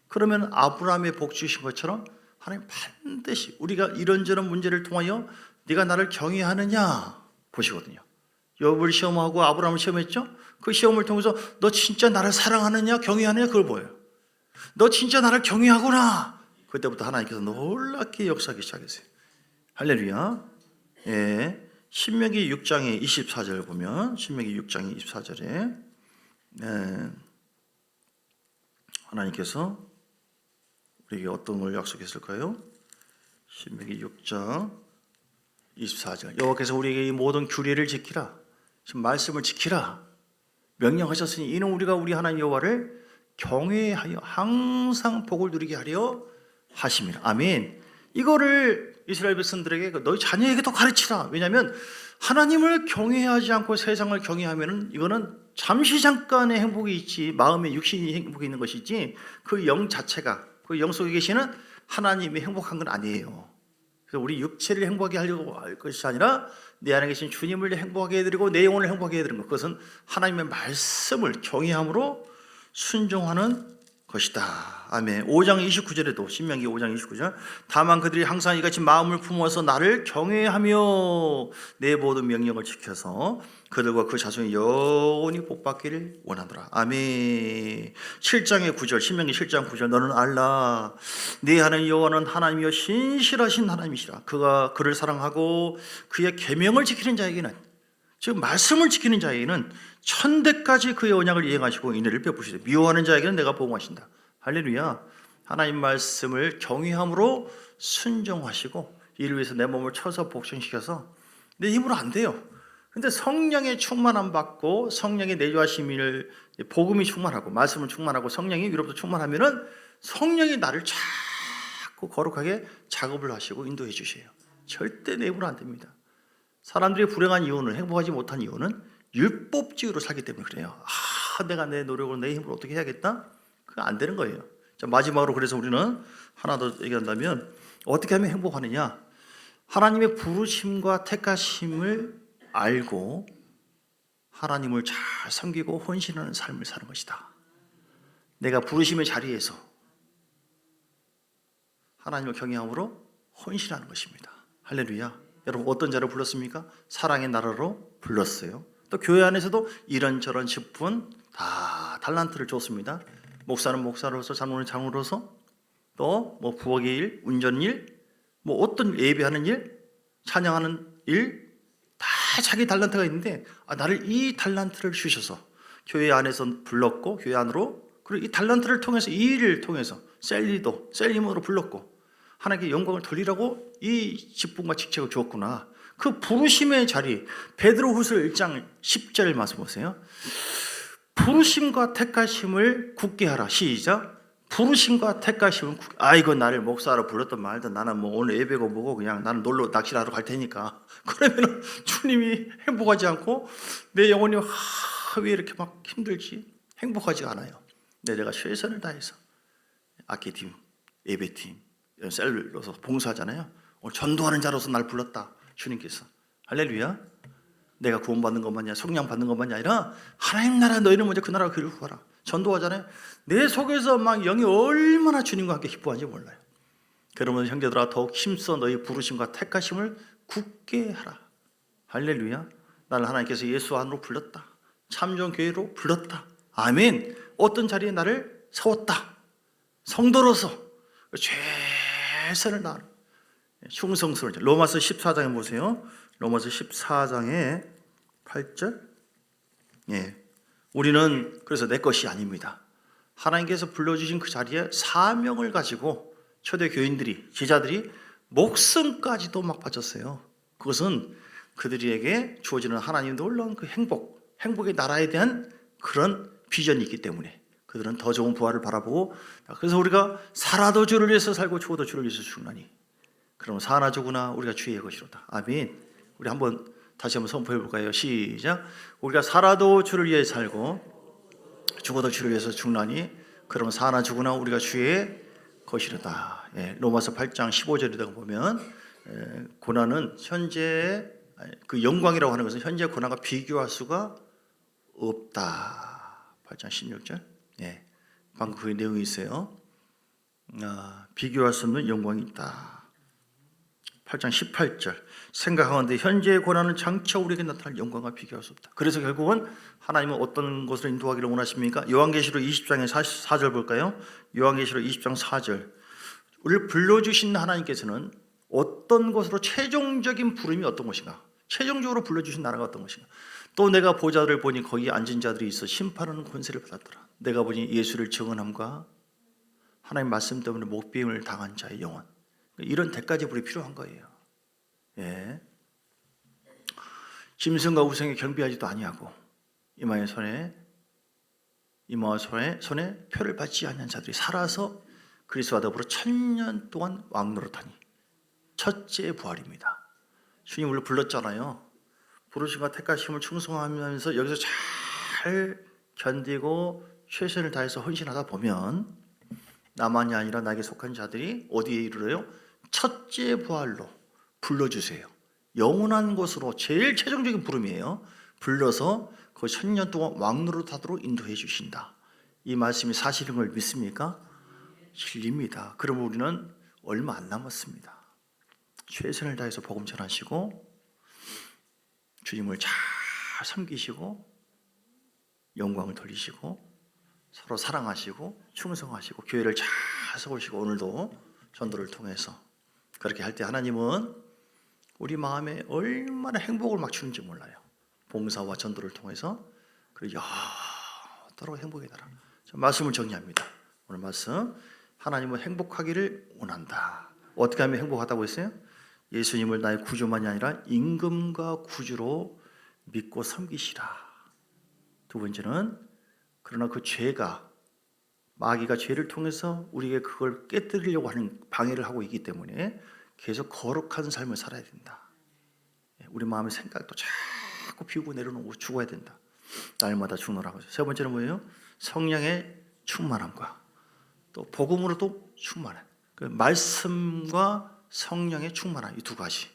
그러면 아브라함의 복 주신 것처럼 하나님 반드시 우리가 이런저런 문제를 통하여 네가 나를 경외하느냐 보시거든요. 욥을 시험하고 아브라함을 시험했죠. 그 시험을 통해서 너 진짜 나를 사랑하느냐 경외하느냐 그걸 보여요. 너 진짜 나를 경외하구나. 그때부터 하나님께서 놀랍게 역사하기 시작했어요. 할렐루야. 신명기 6장의 24절 보면 신명기 6장의 24절에 하나님께서 우리에게 어떤 걸 약속했을까요? 신명기 6장 24절 여호와께서 우리에게 이 모든 규례를 지키라. 지금 말씀을 지키라 명령하셨으니 이는 우리가 우리 하나님 여호와를 경외하여 항상 복을 누리게 하려 하심이라. 아멘. 이거를 이스라엘 백성들에게 너희 자녀에게도 가르치라. 왜냐하면 하나님을 경외하지 않고 세상을 경외하면 이거는 잠시 잠깐의 행복이 있지 마음의 육신이 행복이 있는 것이지 그 영 자체가 그 영 속에 계시는 하나님이 행복한 건 아니에요. 그래서 우리 육체를 행복하게 하려고 할 것이 아니라 내 안에 계신 주님을 행복하게 해드리고 내 영혼을 행복하게 해드리는 것. 그것은 하나님의 말씀을 경외함으로 순종하는 것이다. 아멘. 5장 29절에도 신명기 5장 29절 다만 그들이 항상 이같이 마음을 품어서 나를 경외하며 내 모든 명령을 지켜서 그들과 그 자손이 영원히 복받기를 원하노라. 아멘. 7장의 9절 신명기 7장 9절 너는 알라 네 하나님 여호와는 하나님이여 신실하신 하나님이시라. 그가 그를 사랑하고 그의 계명을 지키는 자에게는 즉 말씀을 지키는 자에게는 천대까지 그의 언약을 이행하시고 인애를 베푸시되 미워하는 자에게는 내가 보응하신다. 할렐루야. 하나님 말씀을 경외함으로 순종하시고 이를 위해서 내 몸을 쳐서 복종시켜서 내 힘으로 안 돼요. 근데 성령의 충만함 받고 성령의 내주하심을 복음이 충만하고 말씀을 충만하고 성령이 위로부터 충만하면은 성령이 나를 자꾸 거룩하게 작업을 하시고 인도해 주셔요. 절대 내부는 안 됩니다. 사람들이 불행한 이유는, 행복하지 못한 이유는 율법주의로 살기 때문에 그래요. 내가 내 노력으로 내 힘으로 어떻게 해야겠다? 그거 안 되는 거예요. 자, 마지막으로 그래서 우리는 하나 더 얘기한다면 어떻게 하면 행복하느냐? 하나님의 부르심과 택하심을 알고 하나님을 잘 섬기고 헌신하는 삶을 사는 것이다. 내가 부르심의 자리에서 하나님을 경외함으로 헌신하는 것입니다. 할렐루야. 여러분 어떤 자로 불렀습니까? 사랑의 나라로 불렀어요. 또 교회 안에서도 이런저런 직분 다 달란트를 줬습니다. 목사는 목사로서, 장로는 장로로서, 또 뭐 부엌의 일, 운전일, 뭐 어떤 예배하는 일, 찬양하는 일, 다 자기 달란트가 있는데 나를 이 달란트를 주셔서 교회 안에서 불렀고 교회 안으로, 그리고 이 달란트를 통해서 이 일을 통해서 셀림으로 불렀고 하나님께 영광을 돌리라고 이 직분과 직책을 주었구나. 그 부르심의 자리, 베드로후서 1장 10절 말씀 보세요. 부르심과 택하심을 굳게 하라. 시작. 부르심과 택하심을 이거 나를 목사로 불렀던 말든 나는 뭐 오늘 예배고 뭐고 그냥 나는 놀러 낚시하러 갈 테니까. 그러면 주님이 행복하지 않고 내 영혼이 왜 이렇게 막 힘들지? 행복하지 않아요. 내가 최선을 다해서 악기팀, 예배팀, 셀로서 봉사하잖아요. 오늘 전도하는 자로서 날 불렀다. 주님께서. 할렐루야. 내가 구원받는 것만이, 성령 받는 것만이 아니라 하나님 나라, 너희는 먼저 그 나라 그를 구하라. 전도하잖아요. 내 속에서 막 영이 얼마나 주님과 함께 기뻐하는지 몰라요. 그러면 형제들아 더욱 힘써 너희 부르심과 택하심을 굳게 하라. 할렐루야. 나를 하나님께서 예수 안으로 불렀다. 참좋은 교회로 불렀다. 아멘. 어떤 자리에 나를 세웠다. 성도로서 최선을 다하는 충성스러운 자. 로마서 14장에 보세요. 로마서 14장에 8절. 우리는 그래서 내 것이 아닙니다. 하나님께서 불러주신 그 자리에 사명을 가지고 초대 교인들이, 제자들이 목숨까지도 막 바쳤어요. 그것은 그들에게 주어지는 하나님의 놀라운 그 행복의 나라에 대한 그런 비전이 있기 때문에 그들은 더 좋은 부활을 바라보고, 그래서 우리가 살아도 주를 위해서 살고 죽어도 주를 위해서 죽나니 그럼 사나 죽으나 우리가 주의 것이로다. 아멘. 우리 다시 한번 선포해 볼까요? 시작. 우리가 살아도 주를 위해 살고 죽어도 주를 위해서 죽나니 그러면 사나 죽으나 우리가 주의 것이로다. 로마서 8장 15절에다가 보면 고난은 현재 그 영광이라고 하는 것은 현재 고난과 비교할 수가 없다. 8장 16절. 방금 그 내용이 있어요. 비교할 수 없는 영광이 있다. 8장 18절. 생각하건대 현재의 고난은 장차 우리에게 나타날 영광과 비교할 수 없다. 그래서 결국은 하나님은 어떤 것으로 인도하기를 원하십니까? 요한계시록 20장의 4절 볼까요? 요한계시록 20장 4절. 우리를 불러주신 하나님께서는 어떤 것으로 최종적인 부름이 어떤 것인가? 최종적으로 불러주신 나라가 어떤 것인가? 또 내가 보좌를 보니 거기 앉은 자들이 있어 심판하는 권세를 받았더라. 내가 보니 예수를 증언함과 하나님 말씀 때문에 목배임을 당한 자의 영혼. 이런 대가지불이 필요한 거예요. 짐승과 우상에 경배하지도 아니하고 이마와 손에 표를 받지 않는 자들이 살아서 그리스도와 더불어 1000년 동안 왕노릇하니 첫째 부활입니다. 주님 우리를 불렀잖아요. 부르심과 택하심을 충성하면서 여기서 잘 견디고 최선을 다해서 헌신하다 보면 나만이 아니라 나에게 속한 자들이 어디에 이르러요? 첫째 부활로 불러주세요. 영원한 곳으로 제일 최종적인 부름이에요. 불러서 그 1000년 동안 왕노릇하도록 인도해 주신다. 이 말씀이 사실인 걸 믿습니까? 진리입니다. 그럼 우리는 얼마 안 남았습니다. 최선을 다해서 복음 전하시고 주님을 잘 섬기시고 영광을 돌리시고 서로 사랑하시고 충성하시고 교회를 잘 세우시고 오늘도 전도를 통해서 그렇게 할 때 하나님은 우리 마음에 얼마나 행복을 막 주는지 몰라요. 봉사와 전도를 통해서 그리고 여더러 행복이 달아. 말씀을 정리합니다. 오늘 말씀, 하나님은 행복하기를 원한다. 어떻게 하면 행복하다고 했어요? 예수님을 나의 구주만이 아니라 임금과 구주로 믿고 섬기시라. 두 번째는 그러나 그 죄가 마귀가 죄를 통해서 우리에게 그걸 깨뜨리려고 하는 방해를 하고 있기 때문에 계속 거룩한 삶을 살아야 된다. 우리 마음의 생각도 자꾸 비우고 내려놓고 죽어야 된다. 날마다 죽노라고. 세 번째는 뭐예요? 성령의 충만함과 또 복음으로 또 충만한 그 말씀과 성령의 충만함, 이 두 가지.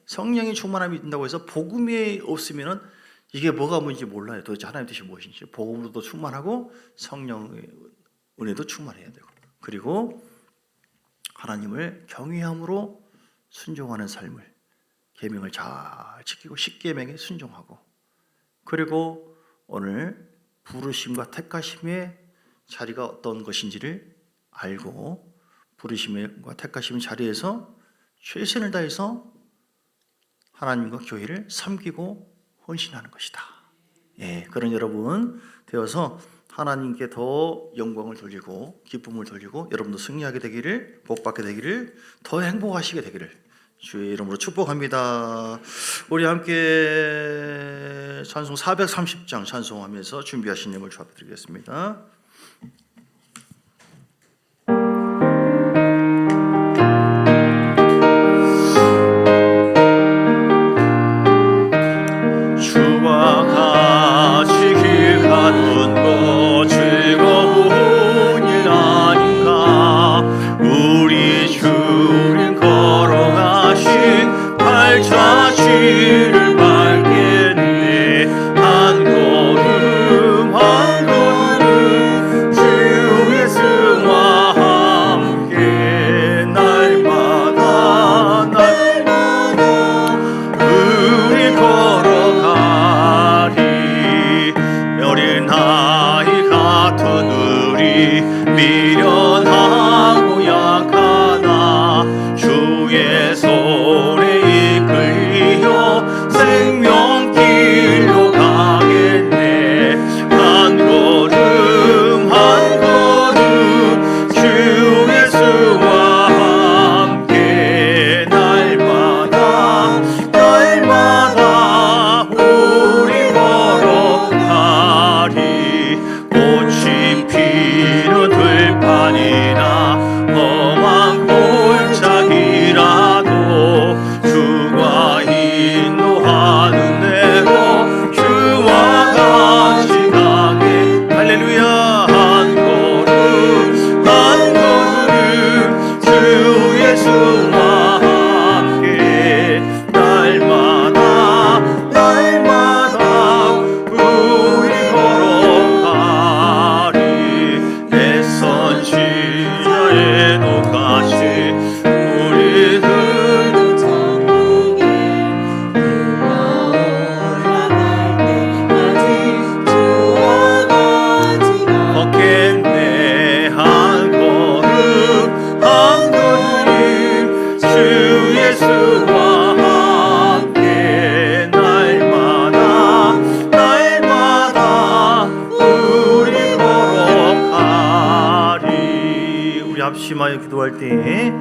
성령의 충만함이 있다고 해서 복음이 없으면은 이게 뭐가 뭔지 몰라요. 도대체 하나님의 뜻이 무엇인지. 복음으로도 충만하고 성령의 은혜도 충만해야 되고, 그리고 하나님을 경외함으로 순종하는 삶을, 계명을 잘 지키고 십계명에 순종하고, 그리고 오늘 부르심과 택하심의 자리가 어떤 것인지를 알고 부르심과 택하심의 자리에서 최선을 다해서 하나님과 교회를 섬기고 헌신하는 것이다. 그런 여러분 되어서 하나님께 더 영광을 돌리고 기쁨을 돌리고 여러분도 승리하게 되기를, 복받게 되기를, 더 행복하시게 되기를 주의 이름으로 축복합니다. 우리 함께 찬송 430장 찬송하면서 준비하신 예물 주합드리겠습니다. 주와 같이 길가는 거 즐거운 일 아닌가. 우리 주님 걸어가신 발자취를 밟겠네. 한 걸음 한 걸음 주의 승와 함께 날마다 날마다 우리 걸어가리. 어린 아이 같은 우리 미련하고 약하나 주의 손에 이끌려 생명길로 가겠네. 한 걸음 한 걸음 주의 수와 함께 날마다 날마다 우리 걸어가리. 꽃이 피는 들판이나 험한 골짜기라도 주가 인도하는 대로 주와 같이 가게. 할렐루야. 한 걸음 한 걸음 주의 수와 함께 날마다 날마다 우리 걸어가리. 애선 지자에 녹아시 우리들도 천국에 올라갈 때까지 주와 같이 걷겠네. 한 걸음 한 걸음 주의 수와 함께 날마다 날마다 우리 걸어가리. 우리 합심하여 기도할 때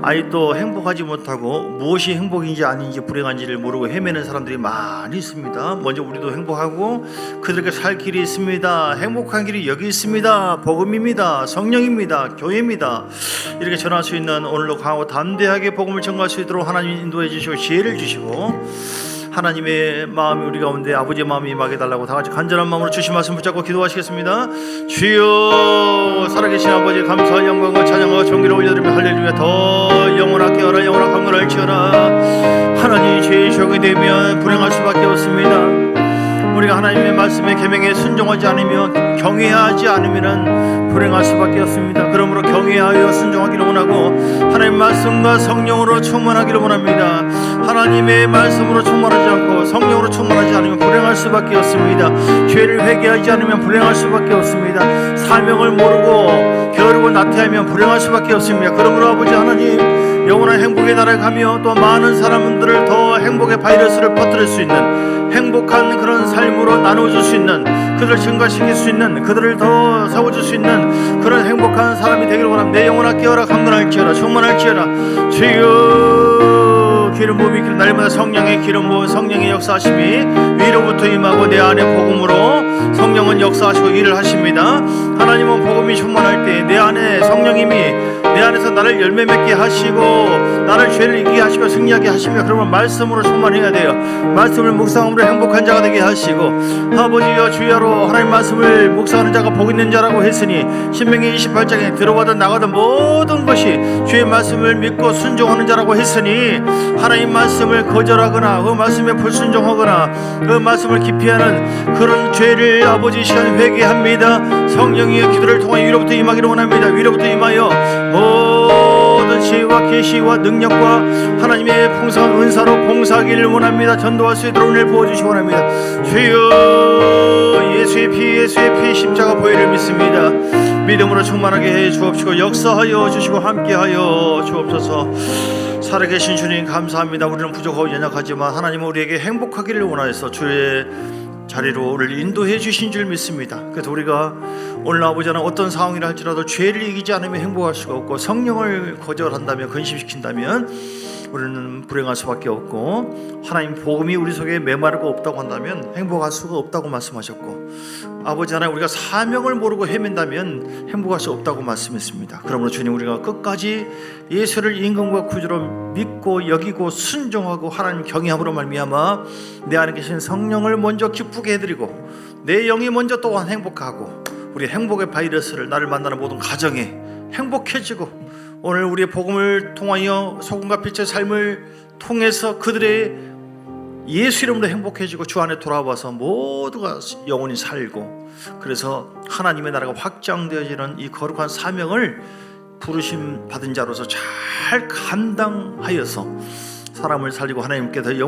아직도 행복하지 못하고 무엇이 행복인지 아닌지 불행한지를 모르고 헤매는 사람들이 많이 있습니다. 먼저 우리도 행복하고 그들에게 살 길이 있습니다. 행복한 길이 여기 있습니다. 복음입니다. 성령입니다. 교회입니다. 이렇게 전할 수 있는 오늘도 강하고 담대하게 복음을 전할 수 있도록 하나님이 인도해 주시고 지혜를 주시고 하나님의 마음이 우리 가운데 아버지의 마음이 임하게 달라고 다같이 간절한 마음으로 주신 말씀 붙잡고 기도하시겠습니다. 주여 살아계신 아버지 감사와 영광과 찬양과 존귀를 올려드리며 할렐루야. 더 영원하게 하라. 영원한 강건을 지어라. 하나님 죄의 적이 되면 불행할 수밖에 없습니다. 우리가 하나님의 말씀에 계명에 순종하지 않으며 경외하지 않으면 불행할 수밖에 없습니다. 그러므로 경외하여 순종하기를 원하고 하나님의 말씀과 성령으로 충만하기를 원합니다. 하나님의 말씀으로 충만하지 않고 성령으로 충만하지 않으면 불행할 수밖에 없습니다. 죄를 회개하지 않으면 불행할 수밖에 없습니다. 사명을 모르고 게으르고 나태하면 불행할 수밖에 없습니다. 그러므로 아버지 하나님 영원한 행복의 나라에 가며 또 많은 사람들을 더 행복의 바이러스를 퍼뜨릴 수 있는 행복한 그런 삶으로 나눠줄 수 있는, 그들을 증가시킬 수 있는, 그들을 더 세워줄 수 있는 그런 행복한 사람이 되기를 원합니다. 내 영혼아 깨어라. 강건할지어라. 충만할지어라. 주여 기름 부음이 날마다 성령의 기름 부음, 성령의 역사하심이 위로부터 임하고 내 안에 복음으로 성령은 역사하시고 일을 하십니다. 하나님은 복음이 충만할 때 내 안에 성령님이 내 안에서 나를 열매 맺게 하시고 나를 죄를 이기게 하시고 승리하게 하시며, 그러면 말씀으로 충만해야 돼요. 말씀을 묵상함으로 행복한 자가 되게 하시고, 아버지여 주여로 하나님 말씀을 묵상하는 자가 복 있는 자라고 했으니 신명기 28장에 들어가든 나가든 모든 것이 주의 말씀을 믿고 순종하는 자라고 했으니, 하나님 말씀을 거절하거나 그 말씀에 불순종하거나 그 말씀을 기피하는 그런 죄를 아버지 시간 회개합니다. 성령의 기도를 통하여 위로부터 임하기를 원합니다. 위로부터 임하여 모든 지혜와 계시와 능력과 하나님의 풍성한 은사로 봉사하기를 원합니다. 전도할 수 있도록 은혜를 부어주시기 원합니다. 주여, 예수의 피 십자가 보혈을 믿습니다. 믿음으로 충만하게 해 주옵시고 역사하여 주시고 함께하여 주옵소서. 살아계신 주님 감사합니다. 우리는 부족하고 연약하지만 하나님은 우리에게 행복하기를 원하여서 주의 자리로 우리를 인도해 주신 줄 믿습니다. 그래서 우리가 오늘 아버지 하나님 어떤 상황이라 할지라도 죄를 이기지 않으면 행복할 수가 없고, 성령을 거절한다면, 근심시킨다면 우리는 불행할 수밖에 없고, 하나님 복음이 우리 속에 메마르고 없다고 한다면 행복할 수가 없다고 말씀하셨고, 아버지 하나님 우리가 사명을 모르고 헤맨다면 행복할 수 없다고 말씀했습니다. 그러므로 주님, 우리가 끝까지 예수를 임금과 구주로 믿고 여기고 순종하고 하나님 경외함으로 말미암아 내 안에 계신 성령을 먼저 기쁘게 해드리고 내 영이 먼저 또한 행복하고, 우리 행복의 바이러스를 나를 만나는 모든 가정에 행복해지고, 오늘 우리의 복음을 통하여 소금과 빛의 삶을 통해서 그들의 예수 이름으로 행복해지고 주 안에 돌아와서 모두가 영원히 살고, 그래서 하나님의 나라가 확장되어지는 이 거룩한 사명을 부르심 받은 자로서 잘 감당하여서 사람을 살리고 하나님께 더